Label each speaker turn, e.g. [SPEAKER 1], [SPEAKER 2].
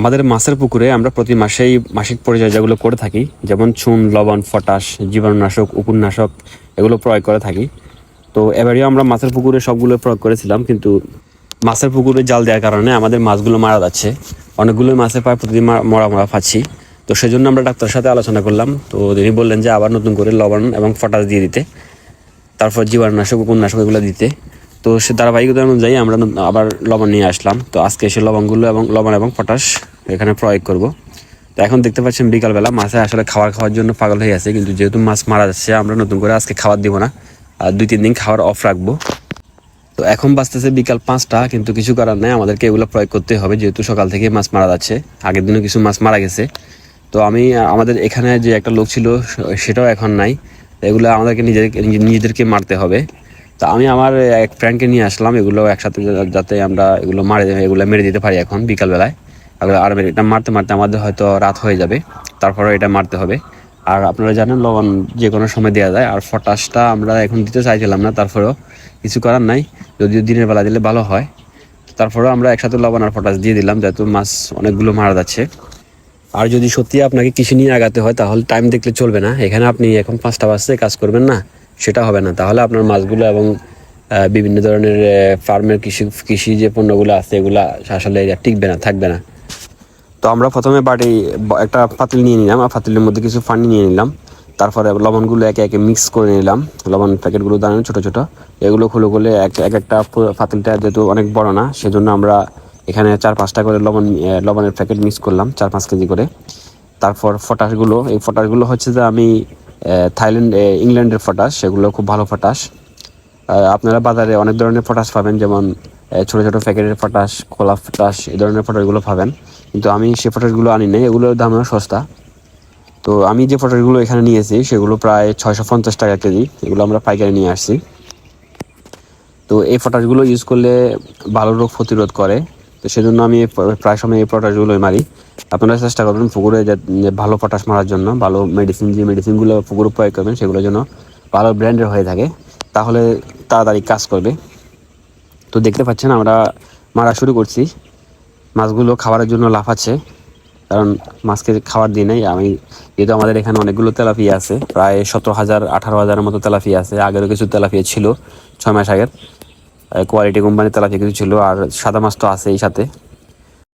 [SPEAKER 1] আমাদের মাছের পুকুরে আমরা প্রতি মাসেই মাসিক পরিচর্যাগুলো করে থাকি, যেমন চুন, লবণ, পটাশ, জীবাণুনাশক, উকুননাশক এগুলো প্রয়োগ করে থাকি। তো এবারেও আমরা মাছের পুকুরে সবগুলো প্রয়োগ করেছিলাম, কিন্তু মাছের পুকুরে জাল দেওয়ার কারণে আমাদের মাছগুলো মারা যাচ্ছে। অনেকগুলো মাছের প্রায় প্রতিদিন মরা মরা পাচ্ছি। তো সেজন্য আমরা ডাক্তারের সাথে আলোচনা করলাম। তো তিনি বললেন যে আবার নতুন করে লবণ এবং পটাশ দিয়ে দিতে, তারপর জীবাণুনাশক, উকুননাশক এগুলো দিতে। তো সে ধারাবাহিকতা অনুযায়ী আমরা আবার লবণ নিয়ে আসলাম। তো আজকে এসে লবণ এবং পটাশ এখানে প্রয়োগ করব। তো এখন দেখতে পাচ্ছেন বিকালবেলা মাছে আসলে খাওয়ার জন্য পাগল হয়ে আছে, কিন্তু যেহেতু মাছ মারা যাচ্ছে আমরা নতুন করে আজকে খাবার দিব না, আর 2-3 দিন খাওয়ার অফ রাখবো। তো এখন বাজতেছে বিকাল 5টা, কিন্তু কিছু করার নেই, আমাদেরকে এগুলো প্রয়োগ করতে হবে, যেহেতু সকাল থেকে মাছ মারা যাচ্ছে। আগের দিনও কিছু মাছ মারা গেছে। তো আমাদের এখানে যে একটা লোক ছিল সেটাও এখন নাই। এগুলো আমাদেরকে নিজেদেরকে মারতে হবে। তো আমি আমার এক ফ্রেন্ডকে নিয়ে আসলাম এগুলো একসাথে, যাতে আমরা এগুলো মেরে দিতে পারি এখন বিকালবেলায়। আর এটা মারতে মারতে আমাদের হয়তো রাত হয়ে যাবে, তারপরে এটা মারতে হবে। আর আপনারা জানেন লবণ যে কোনো সময় দেওয়া যায়, আর পটাশটা আমরা এখন দিতে চাইছিলাম না, তারপরেও কিছু করার নাই, যদিও দিনের বেলা দিলে ভালো হয়। তারপরেও আমরা একসাথে লবণ আর পটাশ দিয়ে দিলাম, যেহেতু মাছ অনেকগুলো মারা যাচ্ছে। আর যদি সত্যি আপনাকে কৃষি নিয়ে আগাতে হয় তাহলে টাইম দেখলে চলবে না। এখানে আপনি এখন 5টা বাজতে কাজ করবেন না, সেটা হবে না। তাহলে আপনার মাছগুলো এবং বিভিন্ন ধরনের ফার্মের কৃষি যে পণ্যগুলো আছে এগুলো আসলে টিকবে না, থাকবে না। তো আমরা প্রথমে একটা পাতিল নিয়ে নিলাম, আর পাতিলের মধ্যে কিছু পানি নিয়ে নিলাম। তারপরে লবণগুলো একে একে মিক্স করে নিলাম। লবণ প্যাকেটগুলো দাঁড়ানো ছোটো ছোটো, এগুলো খুলে এক একটা পাতিলটা যেহেতু অনেক বড় না, সেজন্য আমরা এখানে 4-5টা করে লবণের প্যাকেট মিক্স করলাম, 4-5 কেজি করে। তারপর এই পটাশগুলো হচ্ছে যে আমি ইংল্যান্ডের পটাশ, সেগুলো খুব ভালো পটাশ। আপনারা বাজারে অনেক ধরনের পটাশ পাবেন, যেমন ছোটো ছোটো প্যাকেটের পটাশ, খোলা পটাশ, এই ধরনের পটাশগুলো পাবেন, কিন্তু আমি সেই পটাশগুলো আনি নাই, এগুলোর দামও সস্তা। তো আমি যে পটাশগুলো এখানে নিয়েছি সেগুলো প্রায় 650 টাকা কেজি, এগুলো আমরা পাইকারি নিয়ে আসছি। তো এই পটাশগুলো ইউজ করলে ভালো রোগ প্রতিরোধ করে, তো সেজন্য আমি প্রায় সময় এই পটাশগুলোই মারি। আপনারা চেষ্টা করবেন পুকুরে ভালো পটাশ মারার জন্য। ভালো মেডিসিনগুলো পুকুরে প্রয়োগ করবেন, সেগুলো যেন ভালো ব্র্যান্ডের হয়ে থাকে, তাহলে তাড়াতাড়ি কাজ করবে। তো দেখতে পাচ্ছেন আমরা মারা শুরু করছি। মাছগুলো খাবারের জন্য লাফাচ্ছে, কারণ মাছকে খাবার দিই নাই আমি। যেহেতু আমাদের এখানে অনেকগুলো তেলাপিয়া আছে, প্রায় 17,000-18,000-এর মতো তেলাপিয়া আছে। আগেরও কিছু তেলাপিয়া ছিল 6 মাস আগের, কোয়ালিটি কোম্পানির তেলাপিয়া কিছু ছিল, আর সাদা মাছ তো আছে এই সাথে।